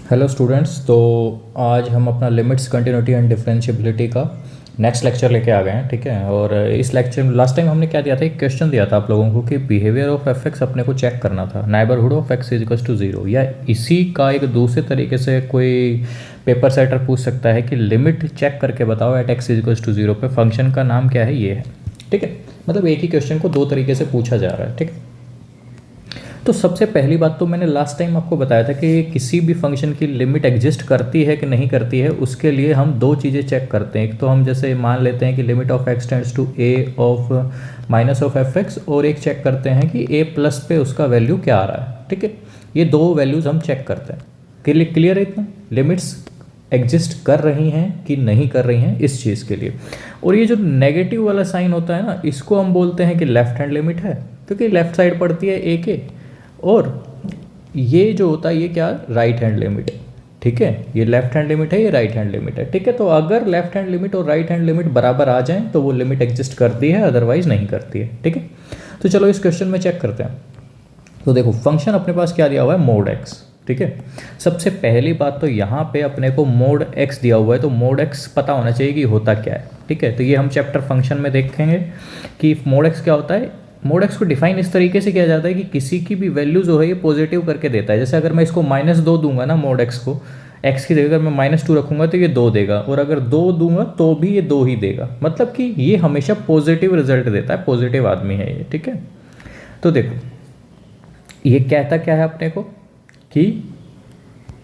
Hello students. तो आज हम अपना लिमिट्स कंटिन्यूटी एंड डिफरेंशिएबिलिटी का नेक्स्ट लेक्चर लेके आ गए हैं। ठीक है। और इस लेक्चर में लास्ट टाइम हमने क्या दिया था, एक क्वेश्चन दिया था आप लोगों को कि बिहेवियर ऑफ एफ एक्स अपने को चेक करना था, neighbourhood of x is equals to zero, या इसी का एक दूसरे तरीके से कोई पेपर सेटर पूछ सकता है कि लिमिट चेक करके बताओ at x is equals to zero पे फंक्शन का नाम क्या है, ये है। ठीक है। मतलब एक ही क्वेश्चन को दो तरीके से पूछा जा रहा है। ठीक है। तो सबसे पहली बात तो मैंने लास्ट टाइम आपको बताया था कि किसी भी फंक्शन की लिमिट एग्जिस्ट करती है कि नहीं करती है, उसके लिए हम दो चीज़ें चेक करते हैं। एक तो हम जैसे मान लेते हैं कि limit of x tends to a of minus of f x, और एक चेक करते हैं कि ए प्लस पे उसका वैल्यू क्या आ रहा है। ठीक है। ये दो वैल्यूज़ हम चेक करते हैं। क्लियर है इतना? लिमिट्स एग्जिस्ट कर रही हैं कि नहीं कर रही हैं इस चीज़ के लिए। और ये जो नेगेटिव वाला साइन होता है ना, इसको हम बोलते हैं कि लेफ्ट हैंड लिमिट है, क्योंकि लेफ्ट साइड पड़ती है ए के, और ये जो होता है ये क्या, राइट हैंड लिमिट है। ठीक है। ये लेफ्ट हैंड लिमिट है, ये राइट हैंड लिमिट है। ठीक है। तो अगर लेफ्ट हैंड लिमिट और राइट हैंड लिमिट बराबर आ जाएं तो वो लिमिट एग्जिस्ट करती है, अदरवाइज नहीं करती है। ठीक है। तो चलो इस क्वेश्चन में चेक करते हैं। तो देखो फंक्शन अपने पास क्या दिया हुआ है, मोड एक्स। ठीक है। सबसे पहली बात तो यहाँ पे अपने को मोड एक्स दिया हुआ है, तो मोड एक्स पता होना चाहिए कि होता क्या है। ठीक है। तो ये हम चैप्टर फंक्शन में देखेंगे कि मोड एक्स क्या होता है। मोड एक्स को डिफाइन इस तरीके से किया जाता है कि किसी की भी वैल्यू जो है ये पॉजिटिव करके देता है। जैसे अगर मैं इसको -2 दूंगा ना, मोड एक्स को, एक्स की जगह अगर मैं -2 रखूंगा तो ये 2 देगा, और अगर 2 दूंगा तो भी ये 2 ही देगा। मतलब कि ये हमेशा पॉजिटिव रिजल्ट देता है, पॉजिटिव आदमी है ये। ठीक है। तो देखो ये कहता क्या है अपने को कि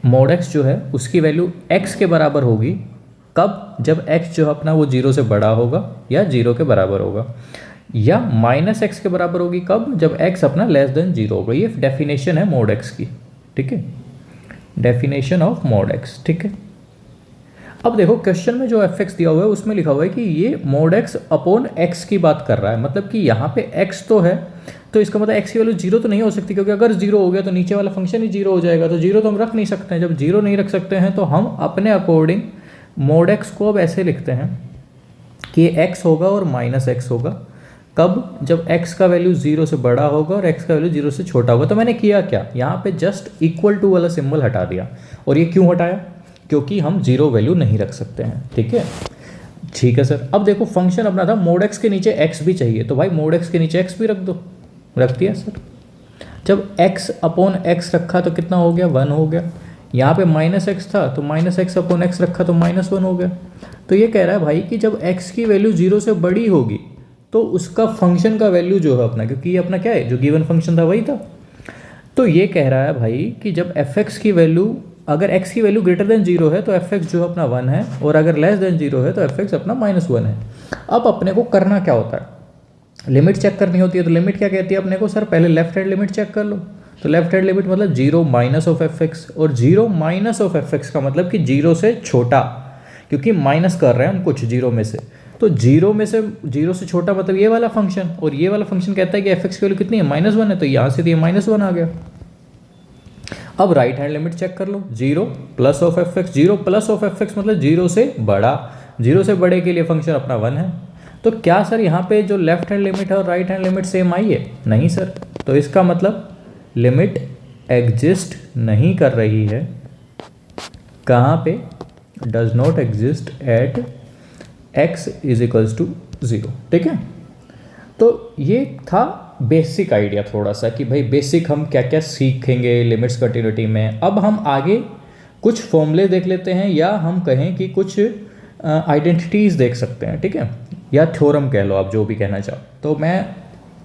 मोड एक्स जो है उसकी वैल्यू एक्स के बराबर होगी कब, जब एक्स जो है अपना वो 0 से बड़ा होगा या 0 के बराबर होगा, या -x के बराबर होगी कब, जब x अपना <0 होगा। ये डेफिनेशन है मोड x की। ठीक है। Definition of mode x। ठीक है। अब देखो क्वेश्चन में जो एफ एक्स दिया हुआ है उसमें लिखा हुआ है कि ये मोड x अपॉन x की बात कर रहा है। मतलब कि यहाँ पे x तो है, तो इसका मतलब x की वैल्यू 0 तो नहीं हो सकती, क्योंकि अगर 0 हो गया तो नीचे वाला फंक्शन ही 0 हो जाएगा। तो 0 तो हम रख नहीं सकते हैं। जब 0 नहीं रख सकते हैं तो हम अपने अकॉर्डिंग मोड x को अब ऐसे लिखते हैं कि x होगा और -x होगा कब, जब x का वैल्यू 0 से बड़ा होगा और x का वैल्यू 0 से छोटा होगा। तो मैंने किया क्या, यहाँ पे जस्ट इक्वल टू वाला सिंबल हटा दिया। और ये क्यों हटाया, क्योंकि हम 0 वैल्यू नहीं रख सकते हैं। ठीक है। ठीक है सर। अब देखो फंक्शन अपना था मोड x के नीचे x भी चाहिए, तो भाई मोड x के नीचे x भी रख दो। रख दिया सर। जब x अपॉन x रखा तो कितना हो गया, 1 हो गया। यहाँ पे -x था तो -x अपॉन x रखा तो -1 हो गया। तो ये कह रहा है भाई कि जब x की वैल्यू 0 से बड़ी होगी तो उसका फंक्शन का वैल्यू जो है अपना, क्योंकि ये अपना क्या है, जो गिवन फंक्शन था वही था, तो ये कह रहा है भाई कि जब एफ एक्स की वैल्यू, अगर x की वैल्यू ग्रेटर देन 0 है तो एफ एक्स जो अपना 1 है, और अगर लेस देन 0 है तो एफ एक्स अपना -1 है। अब अपने को करना क्या होता है, लिमिट चेक करनी होती है। तो लिमिट क्या कहती है अपने को, सर पहले लेफ्ट हैंड लिमिट चेक कर लो। तो लेफ्ट हैंड लिमिट मतलब 0 माइनस ऑफ एफ एक्स, और 0 माइनस ऑफ एफ एक्स का मतलब कि 0 से छोटा, क्योंकि माइनस कर रहे हैं हम कुछ 0 में से। तो 0 से छोटा मतलब ये वाला फंक्शन, और ये वाला फंक्शन कहता है कि एफ एक्स की वैल्यू कितनी है, -1 है, तो यहाँ से तो ये -1 आ गया। अब राइट हैंड लिमिट चेक कर लो, 0 plus of f x, 0 plus of f x मतलब 0 से बड़ा, 0 से बड़े के लिए फंक्शन अपना 1 है। तो क्या सर यहाँ पे जो लेफ्ट हैंड लिमिट है और राइट हैंड लिमिट सेम आई है? नहीं सर। तो इसका मतलब लिमिट एग्जिस्ट नहीं कर रही है। कहाँ पे? Does not exist at x is equals to 0। ठीक है। तो ये था बेसिक आइडिया थोड़ा सा कि भाई बेसिक हम क्या क्या सीखेंगे लिमिट्स कंटिन्यूटी में। अब हम आगे कुछ फॉर्मूले देख लेते हैं, या हम कहें कि कुछ आइडेंटिटीज़ देख सकते हैं। ठीक है। या थ्योरम कह लो, आप जो भी कहना चाहो। तो मैं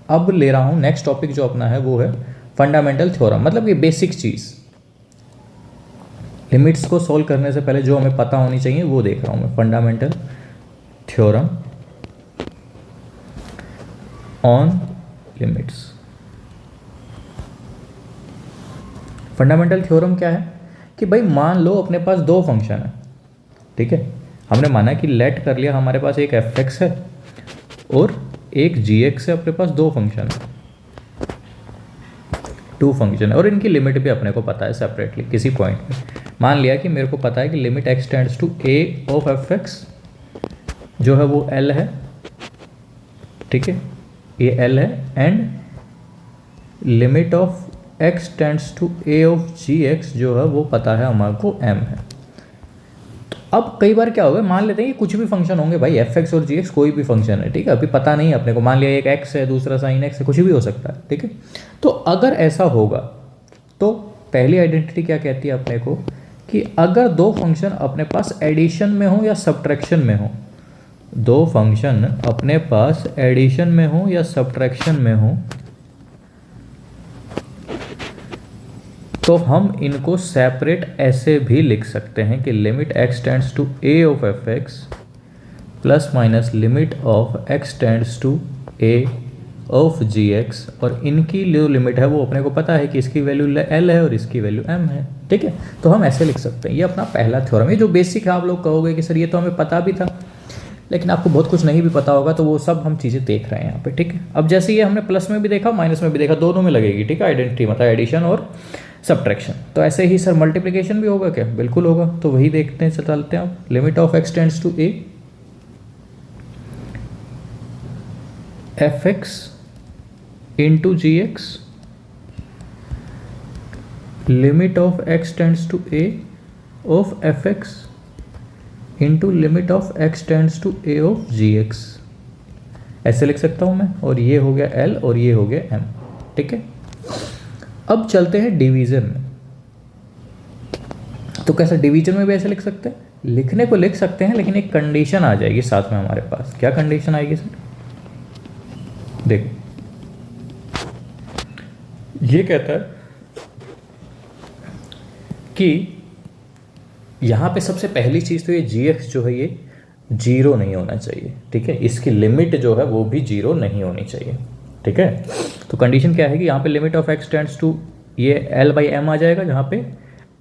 अब ले रहा हूँ नेक्स्ट टॉपिक जो अपना है वो है फंडामेंटल थ्योरम। मतलब ये बेसिक चीज़, लिमिट्स को सॉल्व करने से पहले जो हमें पता होनी चाहिए वो देख रहा हूँ मैं। Fundamental theorem on limits. Fundamental theorem क्या है कि भाई मान लो अपने पास दो फंक्शन है। ठीक है। हमने माना कि लेट कर लिया हमारे पास एक एफ एक्स है और एक जी एक्स है, अपने पास दो फंक्शन है, टू फंक्शन है, और इनकी लिमिट भी अपने को पता है सेपरेटली किसी पॉइंट पे। मान लिया कि मेरे को पता है कि limit x tends to a of f x जो है वो एल है। ठीक है। ये एल है, and limit of x tends to a of g x जो है वो पता है हमारे को एम है। तो अब कई बार क्या होगा, मान लेते हैं कि कुछ भी फंक्शन होंगे भाई, एफ एक्स और जी एक्स कोई भी फंक्शन है, ठीक है, अभी पता नहीं अपने को, मान लिया एक एक्स है दूसरा साइन एक्स है, कुछ भी हो सकता है, ठीक है। तो अगर ऐसा होगा तो पहली आइडेंटिटी क्या कहती है अपने को कि अगर दो फंक्शन अपने पास एडिशन में हो या सब्ट्रैक्शन में हो, दो फंक्शन अपने पास एडिशन में हो या सब्ट्रैक्शन में हो, तो हम इनको सेपरेट ऐसे भी लिख सकते हैं कि limit x tends to a of f x plus minus limit of x tends to a of g x, और इनकी जो लिमिट है वो अपने को पता है कि इसकी वैल्यू एल है और इसकी वैल्यू एम है, ठीक है। तो हम ऐसे लिख सकते हैं, ये अपना पहला थ्योरम है। जो बेसिक है आप लोग कहोगे कि सर ये तो हमें पता भी था, लेकिन आपको बहुत कुछ नहीं भी पता होगा, तो वो सब हम चीज़ें देख रहे हैं यहाँ पे, ठीक है। अब जैसे ये हमने प्लस में भी देखा माइनस में भी देखा, दोनों में लगेगी, ठीक है, आइडेंटिटी मतलब एडिशन और सब्ट्रैक्शन। तो ऐसे ही सर मल्टीप्लिकेशन भी होगा क्या, बिल्कुल होगा। तो वही देखते हैं, चलते हैं आप। Limit of x tends to a f x into g x, limit of x tends to a of f x into limit of x tends to a of g x, ऐसे लिख सकता हूं मैं। और ये हो गया एल और ये हो गया एम, ठीक है। अब चलते हैं डिवीजन में। तो कैसे डिवीजन में भी ऐसे लिख सकते हैं, लिखने को लिख सकते हैं, लेकिन एक कंडीशन आ जाएगी साथ में हमारे पास। क्या कंडीशन आएगी सर, देखो ये कहता है कि यहां पे सबसे पहली चीज तो ये जी एक्स जो है ये जीरो नहीं होना चाहिए, ठीक है। इसकी लिमिट जो है वो भी जीरो नहीं होनी चाहिए, ठीक है। तो कंडीशन क्या है कि यहाँ पे limit of x tends to ये एल बाई एम आ जाएगा, जहाँ पे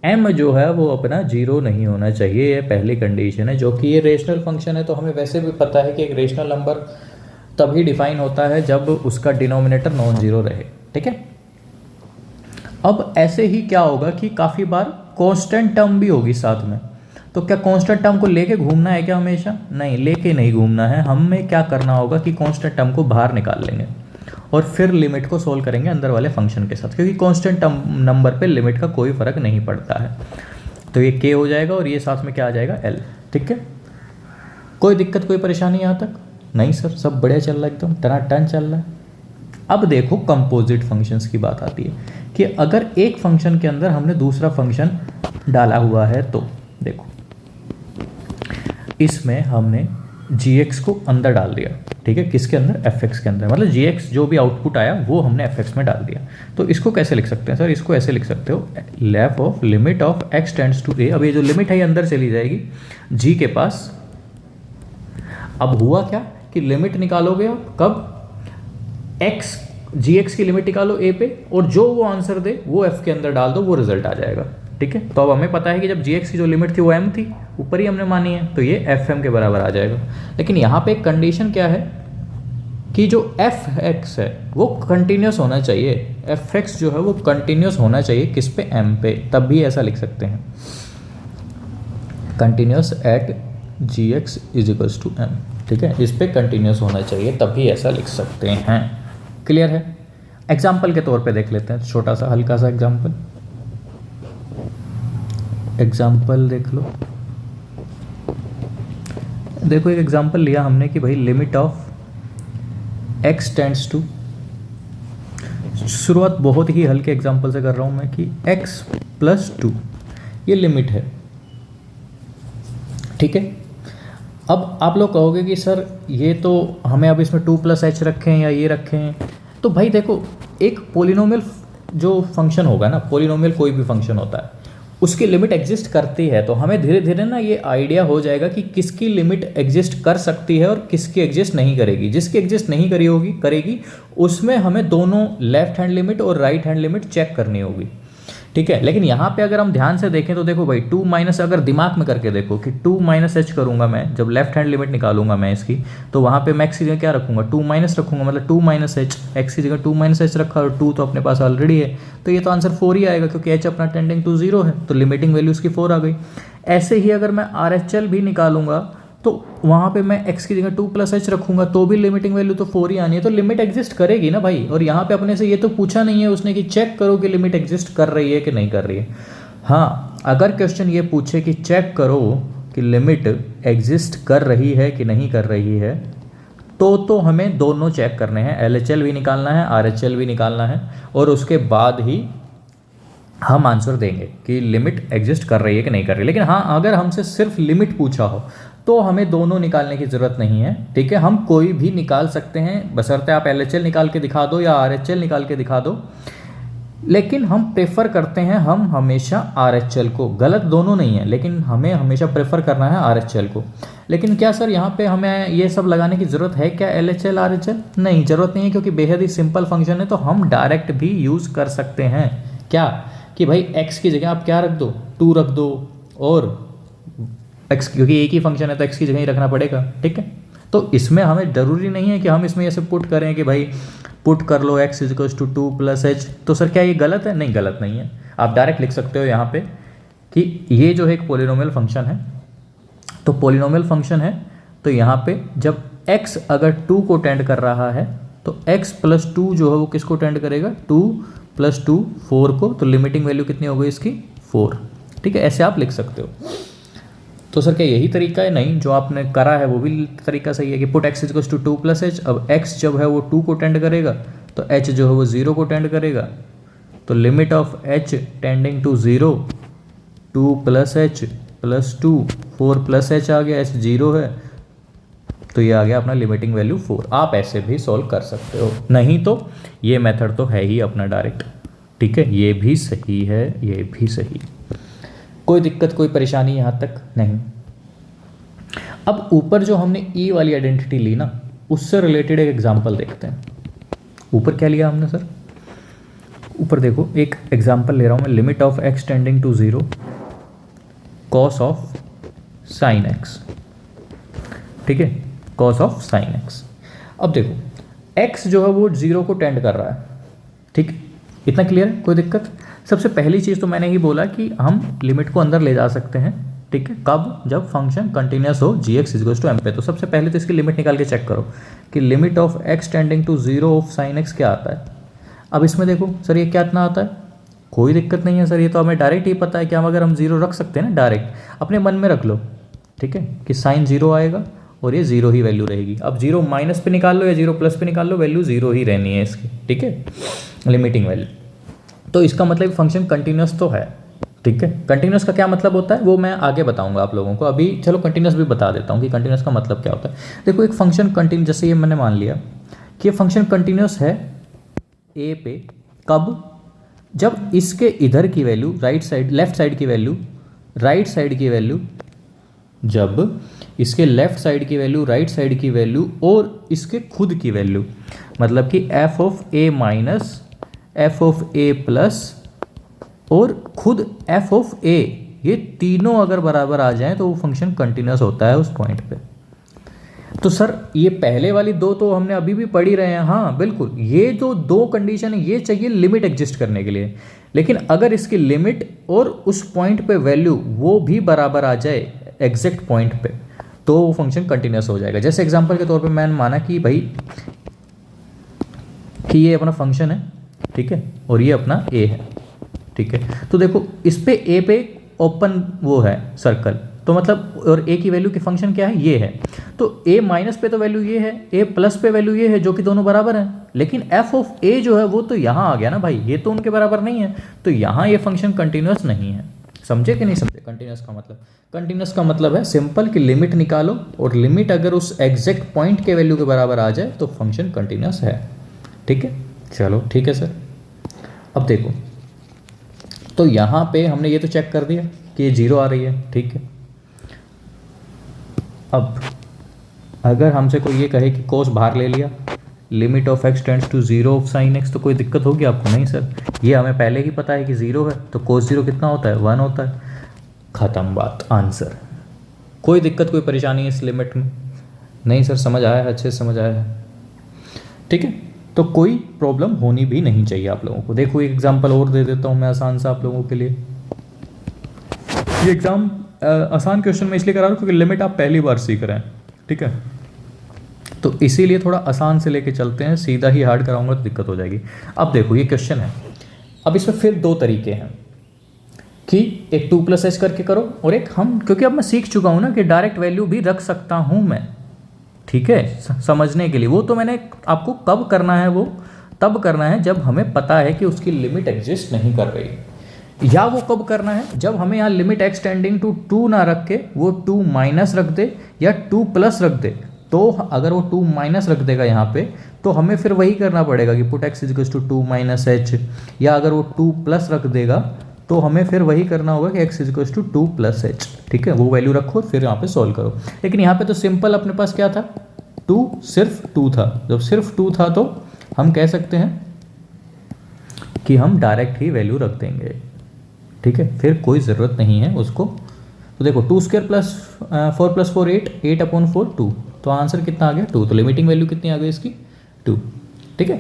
एम जो है वो अपना जीरो नहीं होना चाहिए, ये पहली कंडीशन है। जो कि ये रेशनल फंक्शन है, तो हमें वैसे भी पता है कि एक रेशनल नंबर तभी डिफाइन होता है जब उसका डिनोमिनेटर नॉन जीरो रहे, ठीक है। अब ऐसे ही क्या होगा कि काफ़ी बार कांस्टेंट टर्म भी होगी साथ में। तो क्या कांस्टेंट टर्म को लेके घूमना है क्या हमेशा, नहीं, लेके नहीं घूमना है। हमें क्या करना होगा कि कांस्टेंट टर्म को बाहर निकाल लेंगे और फिर लिमिट को सोल्व करेंगे अंदर वाले फंक्शन के साथ, क्योंकि कांस्टेंट नंबर पे लिमिट का कोई फर्क नहीं पड़ता है। तो ये के हो जाएगा और ये साथ में क्या आ जाएगा, एल, ठीक है। कोई दिक्कत कोई परेशानी यहाँ तक नहीं सर, सब बढ़िया चल रहा है, एकदम टनाटन चल रहा है। अब देखो कंपोजिट फंक्शंस की बात आती है कि अगर एक फंक्शन के अंदर हमने दूसरा फंक्शन डाला हुआ है, तो देखो इसमें हमने gx को अंदर डाल दिया, ठीक है, किसके अंदर, fx के अंदर, मतलब gx जो भी आउटपुट आया वो हमने fx में डाल दिया। तो इसको कैसे लिख सकते हैं सर, इसको ऐसे लिख सकते हो, left of limit of x tends to a। अब ये जो लिमिट है ये अंदर चली जाएगी g के पास। अब हुआ क्या कि लिमिट निकालोगे आप कब, x gx की लिमिट निकालो a पे, और जो वो आंसर दे वो f के अंदर डाल दो, वो रिजल्ट आ जाएगा, ठीक है। तो अब हमें पता है कि जब gx की जो लिमिट थी वो m थी, ऊपर ही हमने मानी है, तो ये fm के बराबर आ जाएगा। लेकिन यहाँ पे एक कंडीशन क्या है कि जो fx है वो कंटिन्यूस होना चाहिए, fx जो है वो कंटिन्यूस होना चाहिए किस पे, m पे। तब भी ऐसा लिख सकते हैं, continuous at gx is equals to m, ठीक है, इस पे कंटिन्यूस होना चाहिए, तभी ऐसा लिख सकते हैं। क्लियर है। एग्जाम्पल के तौर पे देख लेते हैं, छोटा सा हल्का सा एग्जाम्पल देख लो। देखो एक एग्जाम्पल लिया हमने कि भाई limit of x tends to, शुरुआत बहुत ही हल्के एग्जाम्पल से कर रहा हूं मैं, कि x प्लस 2 ये लिमिट है, ठीक है। अब आप लोग कहोगे कि सर ये तो हमें अब इसमें 2 प्लस एच रखें या ये रखें, तो भाई देखो एक पोलिनोमियल जो फंक्शन होगा ना, पोलिनोमियल कोई भी फंक्शन होता है, उसकी लिमिट एग्जिस्ट करती है, तो हमें धीरे धीरे ना ये आइडिया हो जाएगा कि किसकी लिमिट एग्जिस्ट कर सकती है और किसकी एग्जिस्ट नहीं करेगी। जिसकी एग्जिस्ट नहीं करेगी उसमें हमें दोनों लेफ्ट हैंड लिमिट और राइट हैंड लिमिट चेक करनी होगी, ठीक है। लेकिन यहाँ पे अगर हम ध्यान से देखें तो देखो भाई 2 माइनस, अगर दिमाग में करके देखो कि 2 माइनस एच करूँगा मैं, जब लेफ्ट हैंड लिमिट निकालूंगा मैं इसकी, तो वहाँ पे मैं एक्स की जगह क्या रखूँगा, 2 माइनस रखूँगा, मतलब 2 माइनस एच, एक्स की जगह 2 माइनस एच रखा और 2 तो अपने पास ऑलरेडी है, तो ये तो आंसर 4 ही आएगा, क्योंकि एच अपना टेंडिंग टू 0 है, तो लिमिटिंग वैल्यू उसकी 4 आ गई। ऐसे ही अगर मैं RHL भी निकालूंगा तो वहाँ पे मैं x की जगह 2+h रखूँगा तो भी लिमिटिंग वैल्यू तो 4 ही आनी है, तो लिमिट एग्जिस्ट करेगी ना भाई। और यहाँ पे अपने से ये तो पूछा नहीं है उसने कि चेक करो कि लिमिट एग्जिस्ट कर रही है कि नहीं कर रही है। हाँ, अगर क्वेश्चन ये पूछे कि चेक करो कि लिमिट एग्जिस्ट कर रही है कि नहीं कर रही है, तो हमें दोनों चेक करने हैं, LHL भी निकालना है, RHL भी निकालना है, और उसके बाद ही हम आंसर देंगे कि लिमिट एग्जिस्ट कर रही है कि नहीं कर रही है। लेकिन हाँ, अगर हमसे सिर्फ लिमिट पूछा हो तो हमें दोनों निकालने की ज़रूरत नहीं है, ठीक है। हम कोई भी निकाल सकते हैं, बशर्ते आप LHL निकाल के दिखा दो या RHL निकाल के दिखा दो, लेकिन हम प्रेफर करते हैं हम हमेशा RHL को। गलत दोनों नहीं है, लेकिन हमें हमेशा प्रेफर करना है RHL को। लेकिन क्या सर यहाँ पे हमें ये सब लगाने की ज़रूरत है क्या, LHL RHL? नहीं, ज़रूरत नहीं है, क्योंकि बेहद ही सिंपल फंक्शन है, तो हम डायरेक्ट भी यूज़ कर सकते हैं। क्या कि भाई x की जगह आप क्या रख दो, 2 रख दो, और x, क्योंकि एक ही फंक्शन है तो x की जगह ही रखना पड़ेगा, ठीक है। तो इसमें हमें ज़रूरी नहीं है कि हम इसमें ऐसे पुट करें कि भाई पुट कर लो x = 2+h। तो सर क्या ये गलत है? नहीं, गलत नहीं है। आप डायरेक्ट लिख सकते हो यहाँ पे कि ये जो है एक पॉलिनोमियल फंक्शन है, तो पॉलिनोमियल फंक्शन है तो यहाँ पे जब x अगर 2 को टेंड कर रहा है तो x + 2 जो है वो किसको टेंड करेगा, 2 + 2 4 को। तो लिमिटिंग वैल्यू कितनी हो गई इसकी, 4, ठीक है। ऐसे आप लिख सकते हो। तो सर क्या यही तरीका है? नहीं, जो आपने करा है वो भी तरीका सही है कि पुट x = 2+h। अब x जब है वो 2 को टेंड करेगा तो h जो है वो 0 को टेंड करेगा, तो limit of h tending to 0, 2+h + 2, 4+h आ गया, h 0 है, तो ये आ गया अपना लिमिटिंग वैल्यू 4। आप ऐसे भी सॉल्व कर सकते हो, नहीं तो ये मेथड तो है ही अपना डायरेक्ट, ठीक है। ये भी सही है, ये भी सही, कोई दिक्कत कोई परेशानी यहाँ तक नहीं। अब ऊपर जो हमने ई वाली आइडेंटिटी ली ना, उससे रिलेटेड एक एग्जांपल देखते हैं। ऊपर क्या लिया हमने सर? ऊपर देखो एक एग्जांपल ले रहा हूँ मैं, limit of x tending to 0 cos of sin x, ठीक है, cos ऑफ sin x। अब देखो x जो है वो 0 को टेंड कर रहा है, ठीक, इतना क्लियर है, कोई दिक्कत? सबसे पहली चीज़ तो मैंने ही बोला कि हम लिमिट को अंदर ले जा सकते हैं, ठीक है। कब? जब फंक्शन कंटिन्यूस हो, g(x) = m पे। तो सबसे पहले तो इसकी लिमिट निकाल के चेक करो कि limit of x tending to 0 of sin x क्या आता है। अब इसमें देखो सर ये क्या इतना आता है, कोई दिक्कत नहीं है सर, ये तो हमें डायरेक्ट ही पता है कि हम अगर हम 0 रख सकते हैं ना, डायरेक्ट अपने मन में रख लो, ठीक है, कि साइन 0 आएगा और ये 0 ही वैल्यू रहेगी। अब 0 माइनस पे निकाल लो या 0 प्लस पे निकाल लो, वैल्यू 0 ही रहनी है इसकी, ठीक है, लिमिटिंग वैल्यू। तो इसका मतलब फंक्शन कंटिन्यूस तो है, ठीक है। कंटिन्यूस का क्या मतलब होता है वो मैं आगे बताऊंगा आप लोगों को, अभी चलो कंटिन्यूस भी बता देता हूँ कि कंटिन्यूस का मतलब क्या होता है। देखो एक फंक्शन कंटिन्यूस, जैसे ये मैंने मान लिया कि ये फंक्शन कंटिन्यूस है ए पे, कब? जब इसके इधर की value right side, left side की वैल्यू, राइट साइड की वैल्यू, जब इसके लेफ्ट साइड की वैल्यू, राइट साइड की वैल्यू और इसके खुद की वैल्यू, मतलब कि f of a minus f of a plus और खुद f ऑफ a, ये तीनों अगर बराबर आ जाएं तो वो फंक्शन कंटिन्यूस होता है उस पॉइंट पे। तो सर ये पहले वाली दो तो हमने अभी भी पढ़ी रहे हैं, हाँ बिल्कुल, ये जो दो कंडीशन है ये चाहिए लिमिट एग्जिस्ट करने के लिए। लेकिन अगर इसकी लिमिट और उस पॉइंट पे वैल्यू वो भी बराबर आ जाए एग्जैक्ट पॉइंट पे, तो वो फंक्शन कंटिन्यूस हो जाएगा। जैसे एग्जांपल के तौर पे मैंने माना कि भाई कि ये अपना फंक्शन है, ठीक है, और ये अपना a है, ठीक है। तो देखो इस पे a पे ओपन वो है सर्कल, तो मतलब और a की वैल्यू की फंक्शन क्या है, ये है। तो a माइनस पे तो वैल्यू ये है, a प्लस पे वैल्यू ये है, जो कि दोनों बराबर हैं। लेकिन f ऑफ a जो है वो तो यहाँ आ गया ना भाई, ये तो उनके बराबर नहीं है, तो यहाँ ये फंक्शन कंटिन्यूस नहीं है। समझे कि नहीं समझे? कंटिन्यूस का मतलब, कंटिन्यूस का मतलब है सिंपल कि लिमिट निकालो और लिमिट अगर उस एग्जैक्ट पॉइंट के वैल्यू के बराबर आ जाए तो फंक्शन कंटिन्यूस है, ठीक है। चलो ठीक है सर। अब देखो तो यहाँ पे हमने ये तो चेक कर दिया कि ये 0 आ रही है, ठीक है। अब अगर हमसे कोई ये कहे कि कोस बाहर ले लिया, limit of x tends to 0 of sine x, तो कोई दिक्कत होगी आपको? नहीं सर, ये हमें पहले ही पता है कि 0 है, तो कोस 0 कितना होता है, 1 होता है, ख़त्म बात, आंसर। कोई दिक्कत कोई परेशानी है इस लिमिट में? नहीं सर, समझ आया है, अच्छे से समझ आया है, ठीक है। तो कोई प्रॉब्लम होनी भी नहीं चाहिए आप लोगों को। देखो एक एग्जांपल और दे देता हूँ मैं आसान सा आप लोगों के लिए। ये आसान क्वेश्चन मैं इसलिए करा रहा हूँ क्योंकि लिमिट आप पहली बार सीख रहे हैं, ठीक है। तो इसीलिए थोड़ा आसान से लेके चलते हैं, सीधा ही हार्ड कराऊंगा तो दिक्कत हो जाएगी। अब देखो ये क्वेश्चन है, अब इसमें फिर दो तरीके हैं कि एक 2+h करके करो और एक हम, क्योंकि अब मैं सीख चुका हूँ ना कि डायरेक्ट वैल्यू भी रख सकता हूँ मैं, ठीक है, समझने के लिए। वो तो मैंने आपको कब करना है, वो तब करना है जब हमें पता है कि उसकी लिमिट एग्जिस्ट नहीं कर रही। या वो कब करना है जब हमें यहाँ लिमिट x टेंडिंग टू 2 ना रख के वो 2 माइनस रख दे या 2+ रख दे। तो अगर वो 2 माइनस रख देगा यहाँ पे तो हमें फिर वही करना पड़ेगा कि put x is to 2 - h, या अगर वो 2+ रख देगा तो हमें फिर वही करना होगा कि x इज टू 2+h, ठीक है। वो वैल्यू रखो फिर यहाँ पे सॉल्व करो। लेकिन यहाँ पे तो सिंपल अपने पास क्या था, 2, सिर्फ 2 था। जब सिर्फ 2 था तो हम कह सकते हैं कि हम डायरेक्ट ही वैल्यू रख देंगे, ठीक है, फिर कोई ज़रूरत नहीं है उसको। तो देखो 2² + 4 + 4 8, 8/4 2, तो आंसर कितना आ गया 2। तो लिमिटिंग वैल्यू कितनी आ गई इसकी 2, ठीक है।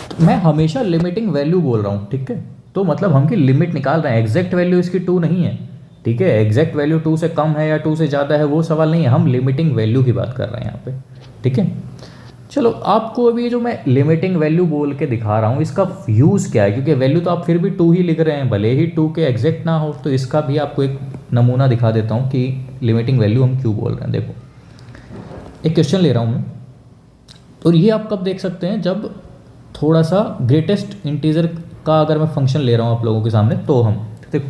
तो मैं हमेशा लिमिटिंग वैल्यू बोल रहा हूँ, ठीक है। तो मतलब हम की लिमिट निकाल रहे हैं, एग्जैक्ट वैल्यू इसकी 2 नहीं है, ठीक है। एग्जैक्ट वैल्यू 2 से कम है या 2 से ज़्यादा है वो सवाल नहीं है, हम लिमिटिंग वैल्यू की बात कर रहे हैं यहाँ पे, ठीक है। चलो आपको अभी जो मैं लिमिटिंग वैल्यू बोल के दिखा रहा हूँ इसका यूज़ क्या है, क्योंकि वैल्यू तो आप फिर भी 2 ही लिख रहे हैं, भले ही 2 के एग्जैक्ट ना हो। तो इसका भी आपको एक नमूना दिखा देता हूँ कि लिमिटिंग वैल्यू हम क्यों बोल रहे हैं। देखो एक क्वेश्चन ले रहा हूँ मैं, और ये आप कब देख सकते हैं, जब थोड़ा सा ग्रेटेस्ट इंटीजर का अगर मैं फंक्शन ले रहा हूँ आप लोगों के सामने, तो हम देखो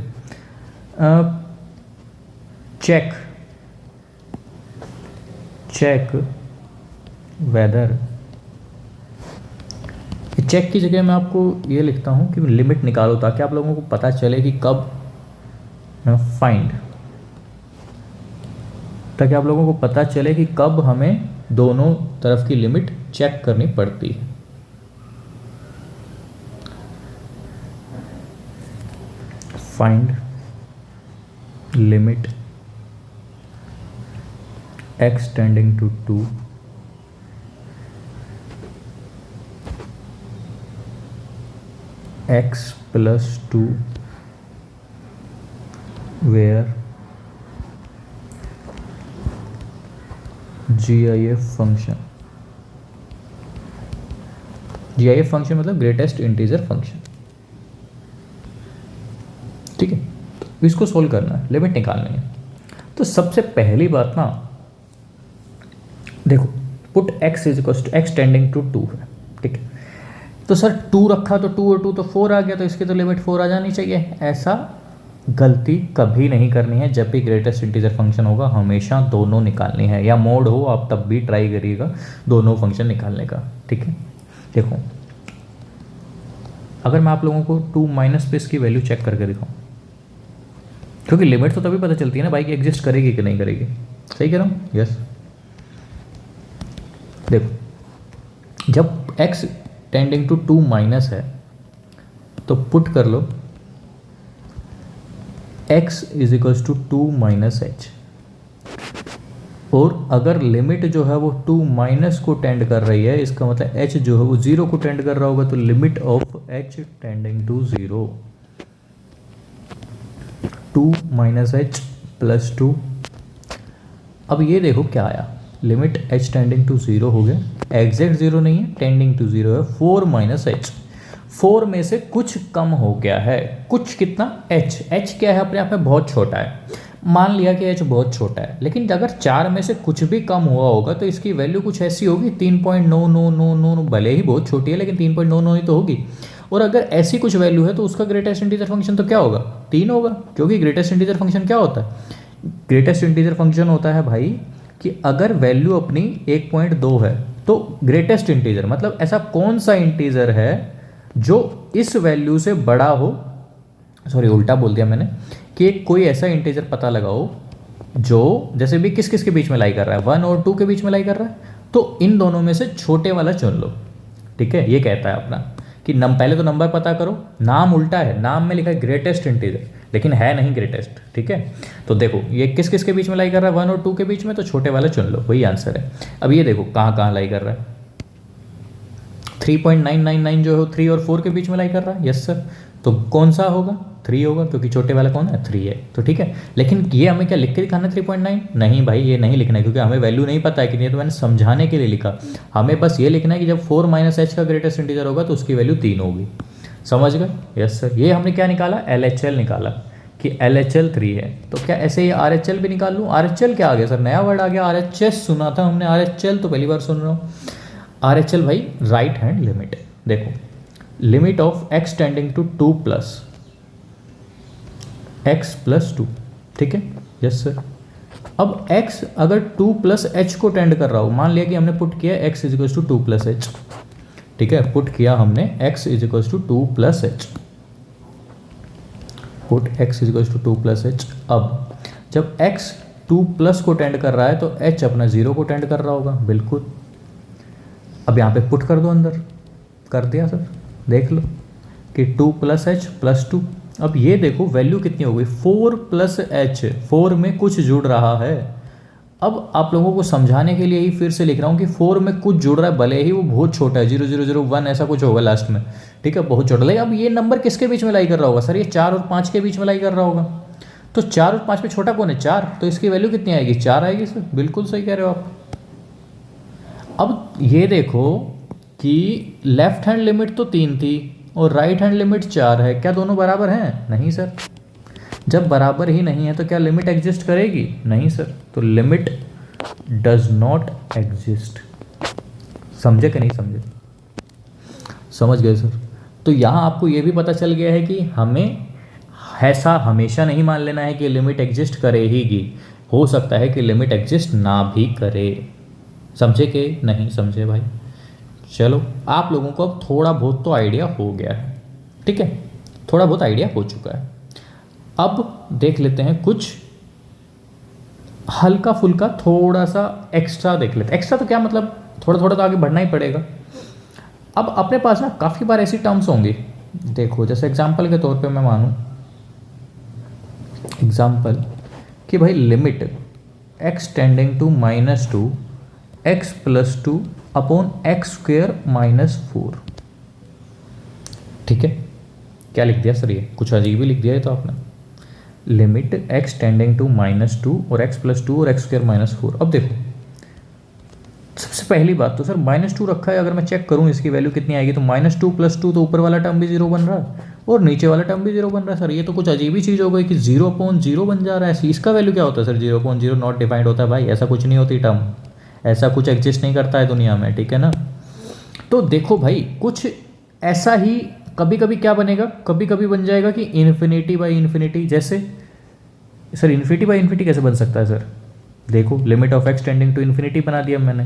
चेक वेदर, चेक की जगह मैं आपको ये लिखता हूँ कि लिमिट निकालो, ताकि आप लोगों को पता चले कि कब फाइंड, ताकि आप लोगों को पता चले कि कब हमें दोनों तरफ की लिमिट चेक करनी पड़ती है। Find limit x tending to 2 x + 2 where GIF function, GIF function मतलब ग्रेटेस्ट इंटीजर फंक्शन, ठीक है। तो इसको सोल्व करना है, लिमिट निकालनी है। तो सबसे पहली बात ना देखो, put x is equal to x tending to 2 है, ठीक है। तो सर 2 रखा तो 2 और 2 तो 4 आ गया, तो इसकी तो लिमिट 4 आ जानी चाहिए। ऐसा गलती कभी नहीं करनी है। जब भी ग्रेटेस्ट इंटीजर फंक्शन होगा हमेशा दोनों निकालनी है, या मोड हो आप तब भी ट्राई करिएगा दोनों फंक्शन निकालने का, ठीक है। देखो अगर मैं आप लोगों को 2 - पे इसकी वैल्यू चेक करके दिखाऊं, क्योंकि लिमिट तो तभी पता चलती है ना भाई कि एग्जिस्ट करेगी कि नहीं करेगी, सही कह रहा हूँ, यस। देखो जब x टेंडिंग टू 2 है तो पुट कर लो x is equals to 2 - h, और अगर लिमिट जो है वो 2 को टेंड कर रही है, इसका मतलब h जो है वो 0 को टेंड कर रहा होगा, तो limit of h tending to 0 2 - h + 2। अब ये देखो क्या आया, लिमिट h टेंडिंग टू 0 हो गया, एग्जैक्ट 0 नहीं है, टेंडिंग टू 0 है, 4 - h, 4 में से कुछ कम हो गया है, कुछ कितना h क्या है अपने आप में बहुत छोटा है, मान लिया कि h बहुत छोटा है। लेकिन अगर 4 में से कुछ भी कम हुआ होगा तो इसकी वैल्यू कुछ ऐसी होगी 3.9999, भले ही बहुत छोटी है लेकिन 3.99 ही तो होगी। और अगर ऐसी कुछ वैल्यू है तो उसका ग्रेटेस्ट इंटीजर फंक्शन तो क्या होगा 3 होगा, क्योंकि ग्रेटेस्ट इंटीजर फंक्शन क्या होता है, ग्रेटेस्ट इंटीजर फंक्शन होता है भाई कि अगर वैल्यू अपनी 1.2 है तो ग्रेटेस्ट इंटीजर मतलब ऐसा कौन सा इंटीजर है जो इस वैल्यू से बड़ा हो, सॉरी उल्टा बोल दिया मैंने, कि कोई ऐसा इंटीजर पता लगाओ जो जैसे भी किस किस के बीच में लाई कर रहा है, 1 और 2 के बीच में लाई कर रहा है, तो इन दोनों में से छोटे वाला चुन लो, ठीक है। ये कहता है अपना कि पहले तो नंबर पता करो, नाम उल्टा है, नाम में लिखा है ग्रेटेस्ट इंटीजर लेकिन है नहीं ग्रेटेस्ट, ठीक है। तो देखो ये किस किस के बीच में लाई कर रहा है, 1 और 2 के बीच में, तो छोटे वाला चुन लो, वही आंसर है। अब ये देखो कहाँ कहाँ लाई कर रहा है, 3.999 जो है 3 और 4 के बीच में लाई कर रहा है, यस सर। तो कौन सा होगा 3 होगा, क्योंकि छोटे वाला कौन है 3 है, तो ठीक है। लेकिन ये हमें क्या लिख के दिखाना है 3.9? नहीं भाई, ये नहीं लिखना है, क्योंकि हमें वैल्यू नहीं पता है कि नहीं, तो मैंने समझाने के लिए लिखा। हमें बस ये लिखना है कि जब 4 माइनस एच का ग्रेटेस्ट इंटीजर होगा तो उसकी वैल्यू 3 होगी। समझ गए? Yes sir. ये हमने क्या निकाला? LHL निकाला कि LHL 3 है। तो क्या ऐसे ही RHL भी निकाल लूँ? RHL क्या आ गया सर? नया वर्ड आ गया। RHS सुना था हमने, RHL तो पहली बार सुन रहा हूँ। RHL भाई राइट हैंड लिमिट। देखो, limit of x tending to 2 plus x plus 2, ठीक है। Yes sir. अब x अगर 2 प्लस एच को टेंड कर रहा हो, मान लिया कि हमने पुट किया x is equal to 2 plus H, ठीक है। पुट किया हमने x is equal to 2 plus H, put x is equal to 2 plus H. अब जब x 2 प्लस को टेंड कर रहा है तो h अपना 0 को टेंड कर रहा होगा, बिल्कुल। अब यहाँ पे पुट कर दो अंदर, कर दिया सर। देख लो कि 2 प्लस एच प्लस 2। अब ये देखो वैल्यू कितनी हो गई, 4 प्लस एच, 4 में कुछ जुड़ रहा है। अब आप लोगों को समझाने के लिए ही फिर से लिख रहा हूँ कि 4 में कुछ जुड़ रहा है, भले ही वो बहुत छोटा है, 0001 ऐसा कुछ होगा लास्ट में, ठीक है, बहुत छोटा। लेकिन अब ये नंबर किसके बीच में लाई कर रहा होगा सर? ये 4 और 5 के बीच में लाई कर रहा होगा। तो 4 और 5 में छोटा कौन है? 4। तो इसकी वैल्यू कितनी आएगी? 4 आएगी सर, बिल्कुल सही कह रहे हो आप। अब ये देखो कि लेफ्ट हैंड लिमिट तो 3 थी और राइट हैंड लिमिट 4 है, क्या दोनों बराबर हैं? नहीं सर। जब बराबर ही नहीं है तो क्या लिमिट एग्जिस्ट करेगी? नहीं सर। तो लिमिट डज नॉट एग्जिस्ट। समझे कि नहीं समझे? समझ गए सर। तो यहाँ आपको ये भी पता चल गया है कि हमें ऐसा हमेशा नहीं मान लेना है कि लिमिट एग्जिस्ट करेगी, हो सकता है कि लिमिट एग्जिस्ट ना भी करे। समझे कि नहीं समझे भाई? चलो, आप लोगों को अब थोड़ा बहुत तो आइडिया हो गया है, ठीक है, थोड़ा बहुत आइडिया हो चुका है। अब देख लेते हैं कुछ हल्का फुल्का, थोड़ा सा एक्स्ट्रा देख लेते हैं। एक्स्ट्रा तो क्या मतलब, थोड़ा थोड़ा तो आगे बढ़ना ही पड़ेगा। अब अपने पास ना काफ़ी बार ऐसी टर्म्स होंगी, देखो जैसे एग्जांपल के तौर पे मैं मानूं एग्जांपल कि भाई limit x tending to -2 x plus 2 upon x square -4, ठीक है। क्या लिख दिया सर? ये कुछ अजीब ही लिख दिया है तो आपने। लिमिट x टेंडिंग टू -2 और x प्लस 2 और एक्स स्क्वेयर -4। अब देखो, सबसे पहली बात तो सर -2 रखा है, अगर मैं चेक करूं इसकी वैल्यू कितनी आएगी तो -2 + 2, तो ऊपर वाला टर्म भी 0 बन रहा है और नीचे वाला टर्म भी 0 बन रहा है। सर ये तो कुछ अजीब ही चीज़ हो गई कि 0/0 बन जा रहा है। इसका वैल्यू क्या होता है सर? 0/0 नॉट डिफाइंड होता है भाई, ऐसा कुछ नहीं होती टर्म, ऐसा कुछ एग्जिस्ट नहीं करता है दुनिया में, ठीक है ना। तो देखो भाई, कुछ ऐसा ही कभी कभी क्या बनेगा, कभी कभी बन जाएगा कि ∞/∞। जैसे सर ∞/∞ कैसे बन सकता है सर? देखो, limit of x tending to infinity बना दिया मैंने,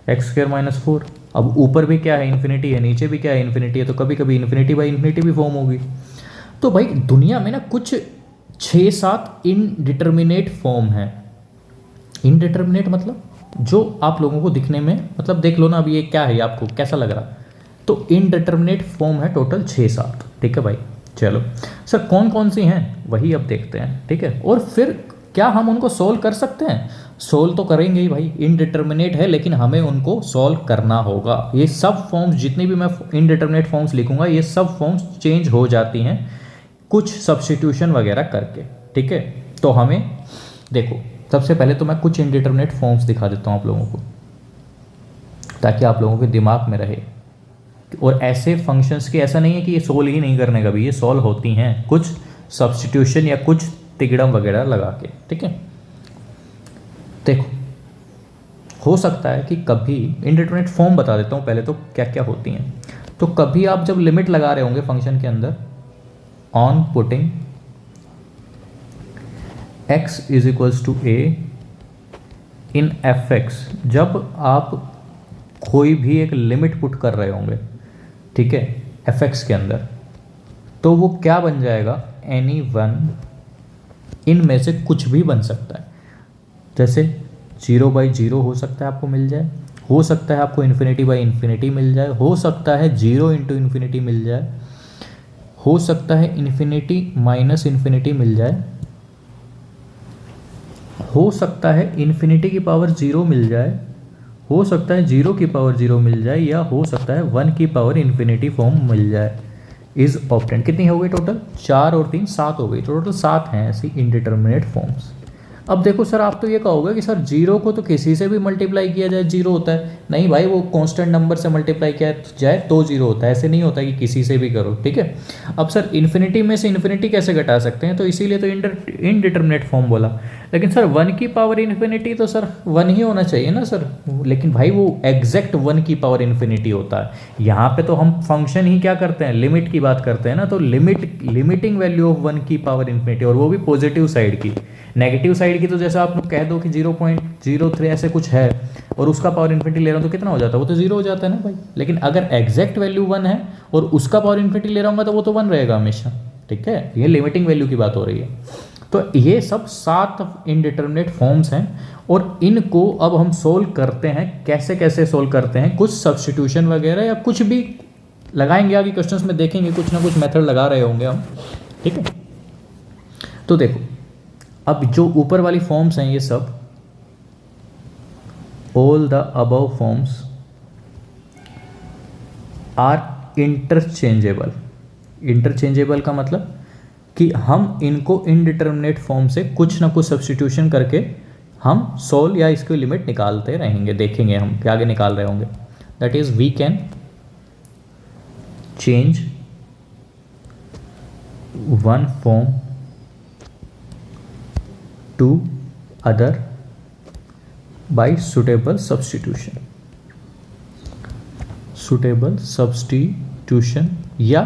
x² -4। अब ऊपर भी क्या है? इन्फिनिटी है, नीचे भी क्या है? इन्फिनिटी है। तो कभी कभी ∞/∞ भी फॉर्म होगी। तो भाई दुनिया में ना कुछ 6-7 इनडिटर्मिनेट फॉर्म है। इनडिटर्मिनेट मतलब जो आप लोगों को दिखने में, मतलब देख लो ना, अभी ये क्या है, आपको कैसा लग रहा? तो इनडिटर्मिनेट फॉर्म है टोटल 6-7, ठीक है भाई। चलो सर, कौन कौन सी हैं वही अब देखते हैं, ठीक है। और फिर क्या हम उनको सोल्व कर सकते हैं? सोल्व तो करेंगे ही भाई, इनडिटर्मिनेट है लेकिन हमें उनको सोल्व करना होगा। ये सब फॉर्म्स, जितनी भी मैं इनडिटर्मिनेट फॉर्म्स लिखूंगा, ये सब फॉर्म्स चेंज हो जाती हैं कुछ सब्स्टिट्यूशन वगैरह करके, ठीक है। तो हमें देखो, सबसे पहले तो मैं कुछ इनडिटर्मिनेट फॉर्म्स दिखा देता हूँ आप लोगों को, ताकि आप लोगों के दिमाग में रहे। और ऐसे फंक्शंस की ऐसा नहीं है कि ये सोल्व ही नहीं करने का भी, ये सॉल्व होती हैं कुछ सब्स्टिट्यूशन या कुछ तिगड़म वगैरह लगा के, ठीक है। देखो, हो सकता है कि कभी इनडिटर्मिनेट फॉर्म बता देता हूँ पहले तो क्या क्या होती हैं। तो कभी आप जब लिमिट लगा रहे होंगे फंक्शन के अंदर, on putting x is equals to a in fx, जब आप कोई भी एक लिमिट पुट कर रहे होंगे, ठीक है, fx के अंदर, तो वो क्या बन जाएगा? एनी वन इनमें से कुछ भी बन सकता है। जैसे 0/0 हो सकता है आपको मिल जाए, हो सकता है आपको ∞/∞ मिल जाए, हो सकता है 0 × ∞ मिल जाए, हो सकता है ∞-∞ मिल जाए, हो सकता है ∞⁻0 मिल जाए, हो सकता है 0⁻0 मिल जाए, या हो सकता है 1∞ फॉर्म मिल जाए। Is obtained. कितनी हो गई टोटल? 4 और 3 7 हो गई, टोटल 7 हैं ऐसी इनडिटर्मिनेट फॉर्म्स। अब देखो सर, आप तो ये कहोगे कि सर जीरो को तो किसी से भी मल्टीप्लाई किया जाए जीरो होता है। नहीं भाई, वो कांस्टेंट नंबर से मल्टीप्लाई किया जाए तो जीरो होता है, ऐसे नहीं होता कि किसी से भी करो, ठीक है। अब सर इन्फिनिटी में से इन्फिनिटी कैसे घटा सकते हैं, तो इसीलिए तो इनडिटर्मिनेट फॉर्म बोला। लेकिन सर 1 की पावर इन्फिनिटी तो सर 1 ही होना चाहिए ना सर, लेकिन भाई वो एग्जैक्ट 1 की पावर इन्फिनिटी होता है। यहाँ पे तो हम फंक्शन ही क्या करते हैं, लिमिट की बात करते हैं ना, तो लिमिटिंग वैल्यू ऑफ 1 की पावर इन्फिनिटी, और वो भी पॉजिटिव साइड की। नेगेटिव साइड की तो जैसे आप लोग कह दो कि 0.03 ऐसे कुछ है और उसका पावर इन्फिनिटी ले रहा हूँ तो कितना हो जाता है, वो तो जीरो हो जाता है ना भाई। लेकिन अगर एग्जैक्ट वैल्यू 1 है और उसका पावर इन्फिनिटी ले रहा हूँ तो वो तो 1 रहेगा हमेशा, ठीक है। ये लिमिटिंग वैल्यू की बात हो रही है। तो ये सब 7 इनडिटर्मिनेट फॉर्म्स हैं और इनको अब हम सोल्व करते हैं। कैसे कैसे सोल्व करते हैं, कुछ सब्स्टिट्यूशन वगैरह या कुछ भी लगाएंगे आगे क्वेश्चंस में, देखेंगे कुछ ना कुछ मेथड लगा रहे होंगे हम, ठीक है। तो देखो, अब जो ऊपर वाली फॉर्म्स हैं ये सब, all the above forms are interchangeable. Interchangeable का मतलब कि हम इनको इनडिटर्मिनेट फॉर्म से कुछ ना कुछ सब्स्टिट्यूशन करके हम सोल्व या इसकी लिमिट निकालते रहेंगे, देखेंगे हम क्या आगे निकाल रहे होंगे। That is we can change one form to other by suitable substitution। suitable substitution, या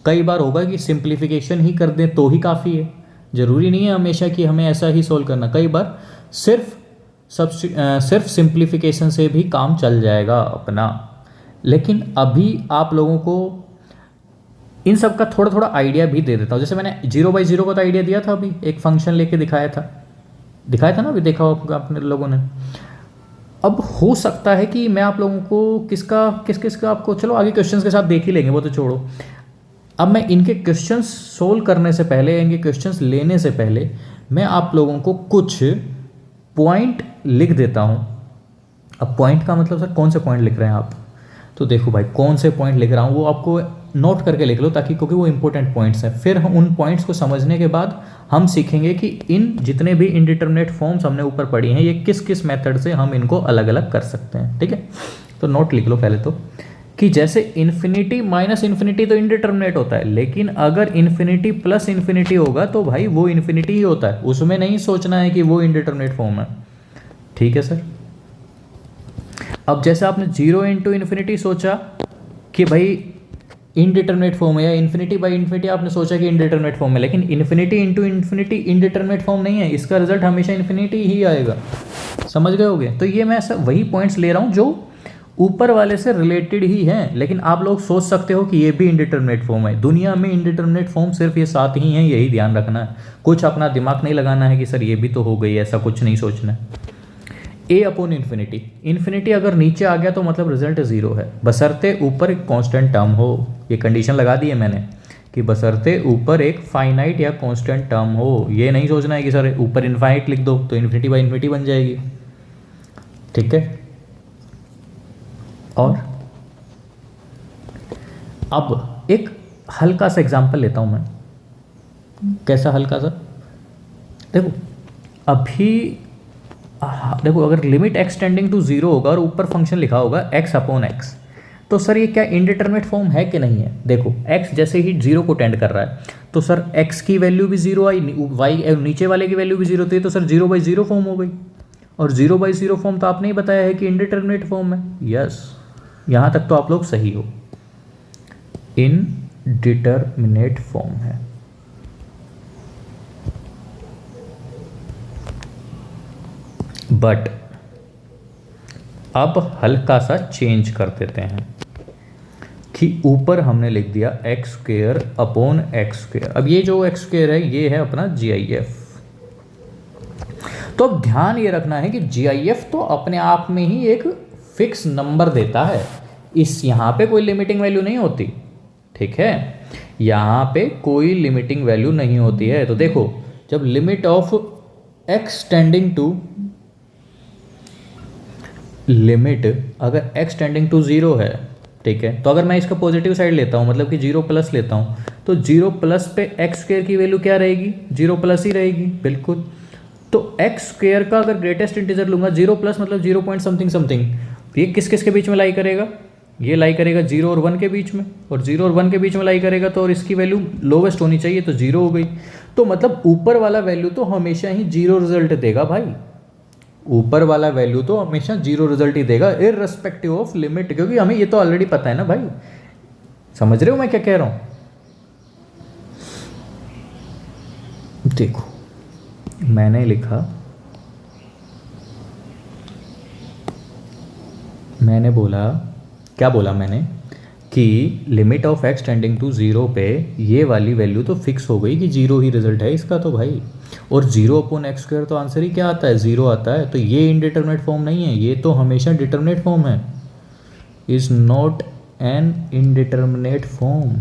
कई बार होगा कि सिंप्लीफिकेशन ही कर दें तो ही काफ़ी है, ज़रूरी नहीं है हमेशा कि हमें ऐसा ही सोल्व करना। कई बार सिर्फ सिंप्लीफिकेशन से भी काम चल जाएगा अपना। लेकिन अभी आप लोगों को इन सब का थोड़ा थोड़ा आइडिया भी दे देता हूँ। जैसे मैंने 0/0 का तो आइडिया दिया था, अभी एक फंक्शन लेके दिखाया था ना, अभी देखा होगा अपने लोगों ने। अब हो सकता है कि मैं आप लोगों को किस किस का आपको, चलो आगे क्वेश्चंस के साथ देख ही लेंगे, वो तो छोड़ो। अब मैं इनके क्वेश्चंस सोल्व करने से पहले, इनके क्वेश्चंस लेने से पहले मैं आप लोगों को कुछ पॉइंट लिख देता हूँ। अब पॉइंट का मतलब सर कौन से पॉइंट लिख रहे हैं आप, तो देखो भाई कौन से पॉइंट लिख रहा हूँ वो आपको नोट करके लिख लो, ताकि क्योंकि वो इंपॉर्टेंट पॉइंट्स हैं। फिर हम उन पॉइंट्स को समझने के बाद हम सीखेंगे कि इन जितने भी इनडिटर्मिनेट फॉर्म्स हमने ऊपर पढ़ी हैं, ये किस किस मेथड से हम इनको अलग अलग कर सकते हैं, ठीक है। तो नोट लिख लो पहले तो, कि जैसे इन्फिनिटी माइनस इन्फिनिटी तो इनडिटर्मिनेट होता है, लेकिन अगर इन्फिनिटी प्लस इन्फिनिटी होगा तो भाई वो इन्फिनिटी ही होता है, उसमें नहीं सोचना है कि वो इनडिटर्मिनेट फॉर्म है, ठीक है सर। अब जैसे आपने 0 इंटू इन्फिनिटी सोचा कि भाई इनडिटर्मिनेट फॉर्म है, या इन्फिनिटी बाई इन्फिनिटी आपने सोचा कि इनडिटर्मिनेट फॉर्म है, लेकिन infinity into infinity indeterminate form नहीं है, इसका रिजल्ट हमेशा इन्फिनिटी ही आएगा, समझ गए होगे। तो ये मैं ऐसा वही पॉइंट्स ले रहा हूँ जो ऊपर वाले से रिलेटेड ही हैं, लेकिन आप लोग सोच सकते हो कि ये भी इनडिटर्मिनेट फॉर्म है। दुनिया में इनडिटर्मिनेट फॉर्म सिर्फ ये 7 ही हैं, यही ध्यान रखना है। कुछ अपना दिमाग नहीं लगाना है कि सर ये भी तो हो गई, ऐसा कुछ नहीं सोचना है। ए अपॉन इन्फिनिटी, इन्फिनिटी अगर नीचे आ गया तो मतलब रिजल्ट 0 है, बशर्ते ऊपर एक कांस्टेंट टर्म हो। ये कंडीशन लगा दी है मैंने कि बशर्ते ऊपर एक फाइनाइट या कांस्टेंट टर्म हो। ये नहीं सोचना है कि सर ऊपर इनफाइनाइट लिख दो तो इन्फिनिटी बाई इन्फिनिटी बन जाएगी, ठीक है। और अब एक हल्का सा एग्जांपल लेता हूं मैं। कैसा हल्का सा, देखो अभी देखो, अगर लिमिट x टेंडिंग टू 0 होगा और ऊपर फंक्शन लिखा होगा x अपॉन x, तो सर ये क्या इनडिटर्मिनेट फॉर्म है कि नहीं है। देखो x जैसे ही 0 को टेंड कर रहा है तो सर x की वैल्यू भी 0 आई, y नीचे वाले की वैल्यू भी 0 थी, तो सर 0/0 फॉर्म हो गई। और 0/0 फॉर्म तो आपने ही बताया है कि इनडिटर्मिनेट फॉर्म है। यस, यहाँ तक तो आप लोग सही हो, इनडिटर्मिनेट फॉर्म है। बट अब हल्का सा चेंज कर देते हैं कि ऊपर हमने लिख दिया x² अपॉन x²। अब ये जो x² है ये है अपना GIF। तो अब ध्यान ये रखना है कि GIF तो अपने आप में ही एक फिक्स नंबर देता है, इस यहाँ पे कोई लिमिटिंग वैल्यू नहीं होती, ठीक है। यहाँ पे कोई लिमिटिंग वैल्यू नहीं होती है। तो देखो, जब limit of x tending to, limit अगर x टेंडिंग टू 0 है ठीक है। तो अगर मैं इसका पॉजिटिव साइड लेता हूँ, मतलब कि 0 प्लस लेता हूँ, तो 0 प्लस पे एक्स स्क्वायर की वैल्यू क्या रहेगी, 0 प्लस ही रहेगी, बिल्कुल। तो एक्स स्क्वायर का अगर ग्रेटेस्ट इंटीजर लूँगा 0 प्लस मतलब 0 पॉइंट समथिंग समथिंग, ये किस किस के बीच में लाई करेगा, ये लाई करेगा 0 और 1 के बीच में, और 0 और 1 के बीच में लाई करेगा तो, और इसकी वैल्यू लोवेस्ट होनी चाहिए तो 0 हो गई। तो मतलब ऊपर वाला वैल्यू तो हमेशा ही 0 रिजल्ट देगा भाई, ऊपर वाला वैल्यू तो हमेशा 0 रिजल्ट ही देगा इररिस्पेक्टिव ऑफ लिमिट, क्योंकि हमें ये तो ऑलरेडी पता है ना भाई। समझ रहे हो मैं क्या कह रहा हूँ? देखो मैंने लिखा, मैंने बोला, क्या बोला मैंने कि limit of x tending to 0 पे ये वाली वैल्यू तो फिक्स हो गई कि 0 ही रिजल्ट है इसका तो भाई, और 0 अपॉन एक्स स्क्वायर तो आंसर ही क्या आता है, 0 आता है। तो ये इनडिटरमिनेट फॉर्म नहीं है, ये तो हमेशा डिटरमिनेट फॉर्म है, is not an indeterminate form.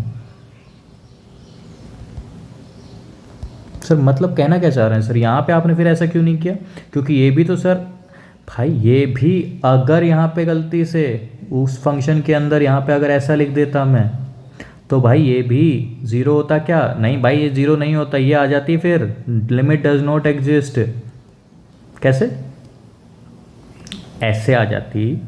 Sir मतलब कहना क्या चाह रहे हैं सर, यहाँ पे आपने फिर ऐसा क्यों नहीं किया, क्योंकि ये भी तो सर भाई, ये भी अगर यहाँ पे गलती से उस फंक्शन के अंदर यहाँ पे अगर ऐसा लिख देता मैं, तो भाई ये भी 0 होता क्या, नहीं भाई ये 0 नहीं होता, ये आ जाती फिर लिमिट डज नॉट एग्जिस्ट। कैसे? ऐसे आ जाती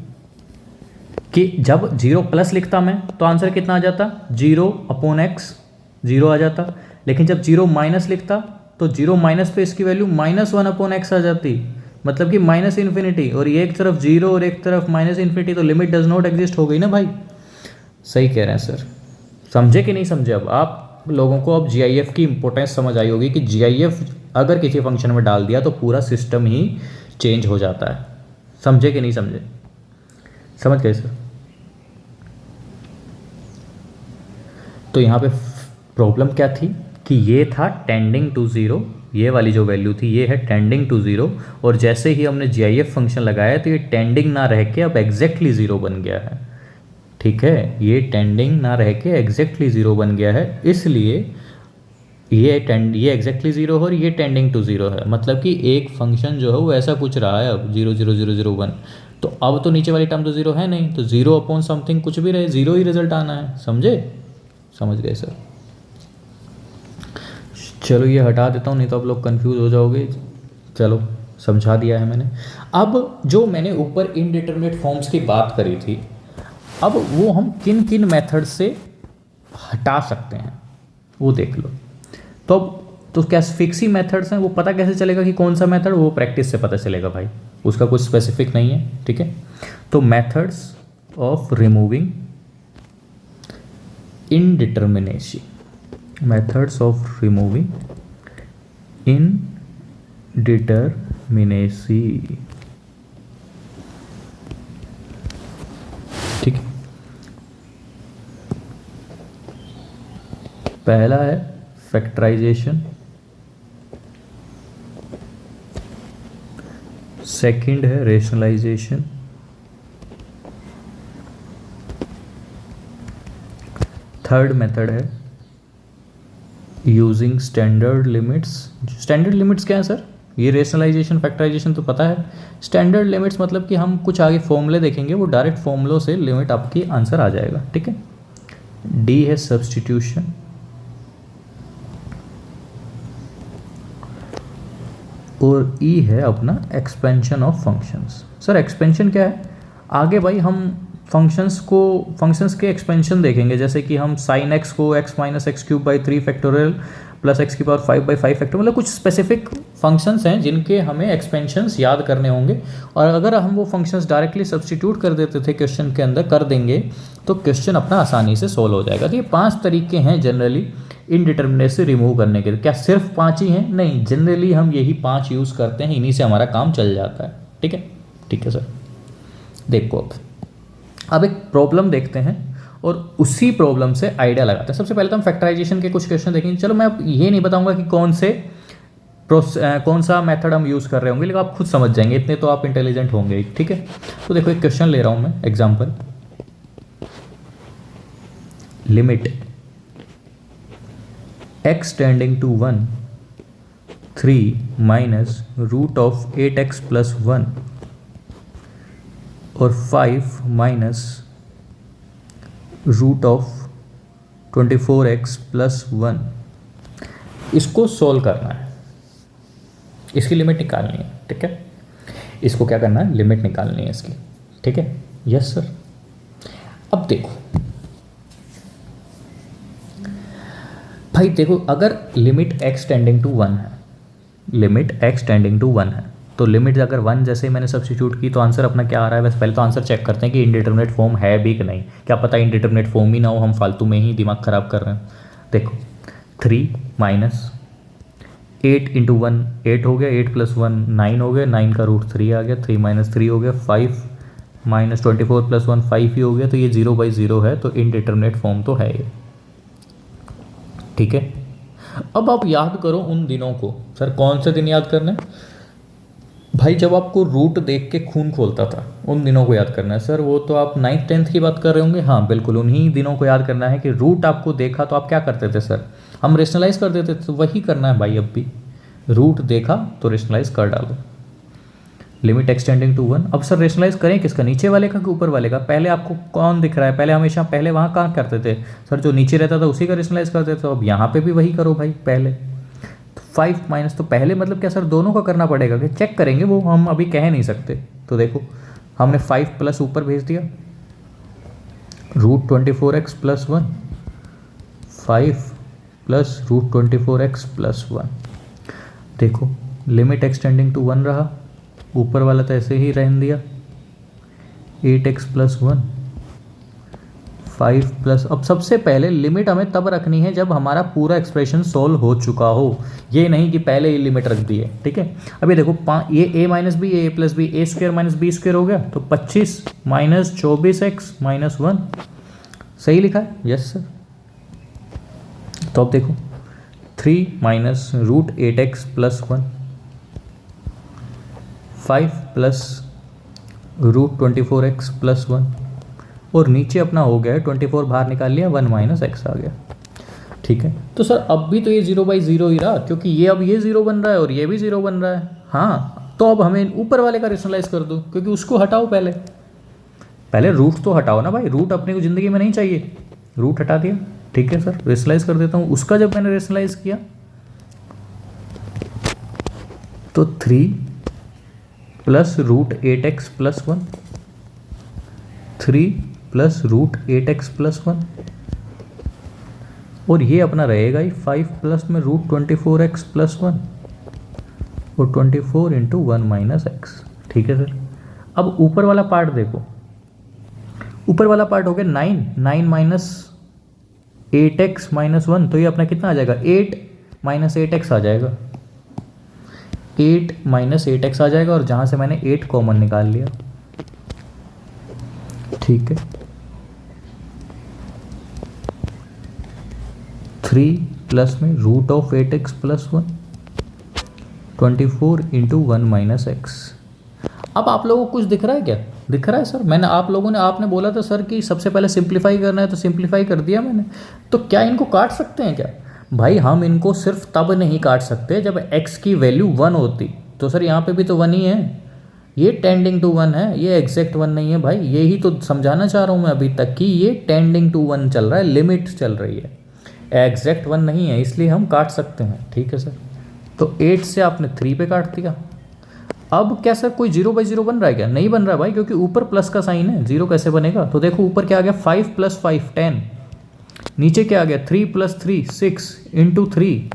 कि जब 0 प्लस लिखता मैं तो आंसर कितना आ जाता, 0 अपॉन एक्स, 0 आ जाता। लेकिन जब 0 माइनस लिखता तो 0 माइनस पे इसकी वैल्यू -1 अपॉन एक्स आ जाती, मतलब कि माइनस इन्फिनिटी, और ये एक तरफ 0 और एक तरफ माइनस इन्फिनिटी, तो लिमिट डज नॉट एग्जिस्ट हो गई ना भाई। सही कह रहे हैं सर, समझे कि नहीं समझे? अब आप लोगों को अब GIF की इंपॉर्टेंस समझ आई होगी कि GIF अगर किसी फंक्शन में डाल दिया तो पूरा सिस्टम ही चेंज हो जाता है। समझे कि नहीं समझे? समझ गए सर? तो यहाँ पे प्रॉब्लम क्या थी कि ये था टेंडिंग टू 0, ये वाली जो वैल्यू थी ये है टेंडिंग टू 0, और जैसे ही हमने GIF फंक्शन लगाया तो ये टेंडिंग ना रह के अब एग्जैक्टली 0 बन गया है। ठीक है, ये टेंडिंग ना रह के एग्जैक्टली 0 बन गया है, इसलिए ये एग्जैक्टली 0 है और ये टेंडिंग टू 0 है, मतलब कि एक फंक्शन जो है वो ऐसा कुछ रहा है अब 0 0 0 0 1। तो अब तो नीचे वाली टर्म तो 0 है नहीं, तो 0 अपॉन समथिंग कुछ भी रहे 0 ही रिजल्ट आना है। समझे? समझ गए सर? चलो ये हटा देता हूँ, नहीं तो आप लोग कंफ्यूज हो जाओगे। चलो समझा दिया है मैंने। अब जो मैंने ऊपर इनडिटरमिनेट फॉर्म्स की बात करी थी, अब वो हम किन किन मेथड से हटा सकते हैं वो देख लो। तो क्या फिक्स ही मेथड्स हैं, वो पता कैसे चलेगा कि कौन सा मेथड, वो प्रैक्टिस से पता चलेगा भाई, उसका कुछ स्पेसिफिक नहीं है। ठीक है, तो methods of removing इनडिटरमिनेसी, methods of removing इनडिटरमिनेसी। ठीक है, पहला है फैक्टराइजेशन, सेकंड है रेशनलाइजेशन, थर्ड मेथड है using standard limits. Standard limits क्या है सर? ये रेशनलाइजेशन फैक्टराइजेशन तो पता है। स्टैंडर्ड लिमिट्स मतलब कि हम कुछ आगे फॉर्मूले देखेंगे, वो डायरेक्ट फॉर्मूलों से लिमिट आपकी आंसर आ जाएगा। ठीक है, डी है सब्स्टिट्यूशन, और ई है अपना expansion of functions. Sir expansion क्या है? आगे भाई हम फंक्शंस के एक्सपेंशन देखेंगे, जैसे कि हम sin x को x minus x cube by 3 factorial plus x की पावर 5 बाई 5 फैक्टोरियल, मतलब कुछ स्पेसिफिक फंक्शंस हैं जिनके हमें एक्सपेंशंस याद करने होंगे, और अगर हम वो फंक्शंस डायरेक्टली सब्स्टिट्यूट कर देते थे क्वेश्चन के अंदर, कर देंगे तो क्वेश्चन अपना आसानी से सोल्व हो जाएगा। तो ये 5 तरीके हैं जनरली इनडिटरमिनेट से रिमूव करने के। क्या सिर्फ 5 ही हैं? नहीं, जनरली हम यही 5 यूज़ करते हैं, इन्हीं से हमारा काम चल जाता है। ठीक है, ठीक है सर। देखो अब एक प्रॉब्लम देखते हैं और उसी प्रॉब्लम से आइडिया लगाते हैं। सबसे पहले तो हम फैक्टराइजेशन के कुछ क्वेश्चन देखेंगे। चलो मैं अब ये नहीं बताऊंगा कि कौन सा मेथड हम यूज़ कर रहे होंगे, लेकिन आप खुद समझ जाएंगे, इतने तो आप इंटेलिजेंट होंगे। ठीक है, तो देखो एक क्वेश्चन ले रहा हूं मैं, example, limit x tending to 1 3 minus root of 8x plus 1 और 5 minus root of 24x plus 1, इसको सोल्व करना है, इसकी लिमिट निकालनी है, ठीक है। इसको क्या करना है, लिमिट निकालनी है इसकी, ठीक है। Yes sir. अब देखो भाई, देखो अगर लिमिट x टेंडिंग टू 1 है, लिमिट x टेंडिंग टू 1 है, तो लिमिट अगर 1 जैसे ही मैंने सब्स्टिट्यूट की तो आंसर अपना क्या आ रहा है। बस पहले तो आंसर चेक करते हैं कि इनडिटरमिनेट फॉर्म है भी कि नहीं, क्या पता इनडिटरमिनेट फॉर्म ही ना हो, हम फालतू में ही दिमाग ख़राब कर रहे हैं। देखो 3 माइनस 8 इंटू 1 8 हो गया, 8 प्लस 1 9 हो गया, 9 का रूट 3 आ गया, 3 माइनस 3 हो गया 5, माइनस 24 प्लस 1 5 ही हो गया, तो ये 0/0 है, तो इनडिटरमिनेट फॉर्म तो है ये, ठीक है। अब आप याद करो उन दिनों को। सर कौन से दिन याद करना है भाई, जब आपको रूट देख के खून खोलता था, उन दिनों को याद करना है। सर वो तो आप 9th 10th की बात कर रहे होंगे। हाँ बिल्कुल, उन्हीं दिनों को याद करना है कि रूट आपको देखा तो आप क्या करते थे सर, हम रेशनलाइज कर देते थे, तो वही करना है भाई। अब भी रूट देखा तो रेशनलाइज कर डालो, लिमिट एक्सटेंडिंग टू 1। अब सर रेशनलाइज करें किसका, नीचे वाले का कि ऊपर वाले का। पहले आपको कौन दिख रहा है, पहले हमेशा पहले वहाँ कहाँ करते थे सर, जो नीचे रहता था उसी का रेशनलाइज करते थे। अब यहाँ पे भी वही करो भाई, पहले 5 माइनस, तो पहले मतलब क्या सर, दोनों का करना पड़ेगा कि चेक करेंगे, वो हम अभी कह नहीं सकते। तो देखो हमने 5 प्लस ऊपर भेज दिया, root 24x plus 1, 5 plus root 24x plus 1। देखो लिमिट एक्सटेंडिंग टू 1 रहा, ऊपर वाला तो ऐसे ही रहने दिया, 8x प्लस 1, 5 प्लस। अब सबसे पहले लिमिट हमें तब रखनी है जब हमारा पूरा एक्सप्रेशन सोल्व हो चुका हो, ये नहीं कि पहले ही लिमिट रख दी है, ठीक है। अभी देखो ये a minus B, A plus B, A square minus B square हो गया, तो 25 माइनस 24x माइनस 1, सही लिखा है, यस सर। तो अब देखो 3 minus root 8x plus 1, 5 plus root 24x plus 1, और नीचे अपना हो गया है 24 बाहर निकाल लिया, 1 माइनस एक्स आ गया, ठीक है। तो सर अब भी तो ये 0/0 ही रहा, क्योंकि ये अब ये 0 बन रहा है और ये भी 0 बन रहा है। हाँ तो अब हमें ऊपर वाले का रेशनलाइज कर दो, क्योंकि उसको हटाओ, पहले रूट तो हटाओ ना भाई, रूट अपने को ज़िंदगी में नहीं चाहिए, रूट हटा दिया, ठीक है सर। रेशनलाइज कर देता हूँ उसका, जब मैंने रेशनलाइज किया तो 3 plus root 8x plus 1, 3 plus root 8x plus 1, और ये अपना रहेगा ही 5 प्लस में रूट 24x प्लस 1, और 24 इंटू 1 माइनस एक्स, ठीक है सर। अब ऊपर वाला पार्ट देखो, ऊपर वाला पार्ट हो गया 9 माइनस 8x माइनस 1, तो ये अपना कितना आ जाएगा, 8 माइनस 8x आ जाएगा, 8 माइनस 8x आ जाएगा, और जहाँ से मैंने 8 कॉमन निकाल लिया, ठीक है। 3 प्लस में root of 8x plus 1, 24 into 1 minus x. अब आप लोगों को कुछ दिख रहा है क्या, दिख रहा है सर। मैंने आपने बोला था सर कि सबसे पहले सिंप्लीफाई करना है, तो सिंप्लीफाई कर दिया मैंने। तो क्या इनको काट सकते हैं क्या भाई, हम इनको सिर्फ तब नहीं काट सकते जब x की वैल्यू 1 होती। तो सर यहाँ पे भी तो 1 ही है, ये टेंडिंग टू 1 है, ये एग्जैक्ट 1 नहीं है भाई। यही तो समझाना चाह रहा हूँ मैं अभी तक कि ये टेंडिंग टू 1 चल रहा है, लिमिट चल रही है, एग्जैक्ट 1 नहीं है, इसलिए हम काट सकते हैं, ठीक है सर। तो 8 से आपने 3 पे काट दिया। अब क्या सर कोई 0/0 बन रहा है क्या, नहीं बन रहा है भाई, क्योंकि ऊपर प्लस का साइन है, 0 कैसे बनेगा। तो देखो ऊपर क्या आ गया, 5 प्लस 5 10, नीचे क्या आ गया, 3 प्लस 3 6 इंटू 3,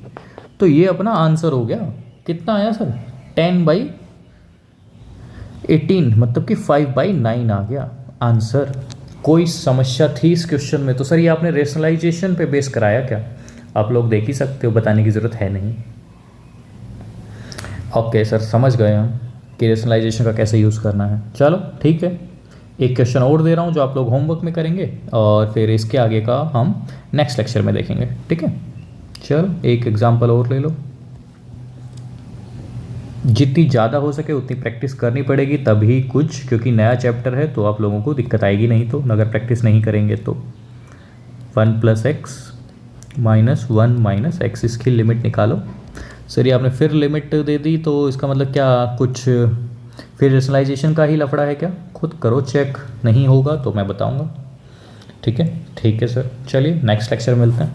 तो ये अपना आंसर हो गया। कितना आया सर, 10/18, मतलब कि 5/9 आ गया आंसर। कोई समस्या थी इस क्वेश्चन में? तो सर ये आपने रेशनलाइजेशन पे बेस कराया क्या, आप लोग देख ही सकते हो, बताने की ज़रूरत है नहीं। ओके सर, समझ गए हम कि रेशनलाइजेशन का कैसे यूज़ करना है। चलो ठीक है, एक क्वेश्चन और दे रहा हूँ जो आप लोग होमवर्क में करेंगे, और फिर इसके आगे का हम नेक्स्ट लेक्चर में देखेंगे, ठीक है। चलो एक एग्जांपल और ले लो। जितनी ज़्यादा हो सके उतनी प्रैक्टिस करनी पड़ेगी, तभी कुछ, क्योंकि नया चैप्टर है तो आप लोगों को दिक्कत आएगी, नहीं तो अगर प्रैक्टिस नहीं करेंगे तो। 1 plus x minus 1 minus x, इसकी लिमिट निकालो। सर ये आपने फिर लिमिट दे दी, तो इसका मतलब क्या कुछ फिर रेशनलाइजेशन का ही लफड़ा है क्या? खुद करो चेक, नहीं होगा तो मैं बताऊंगा। ठीक है सर, चलिए नेक्स्ट लेक्चर मिलते हैं।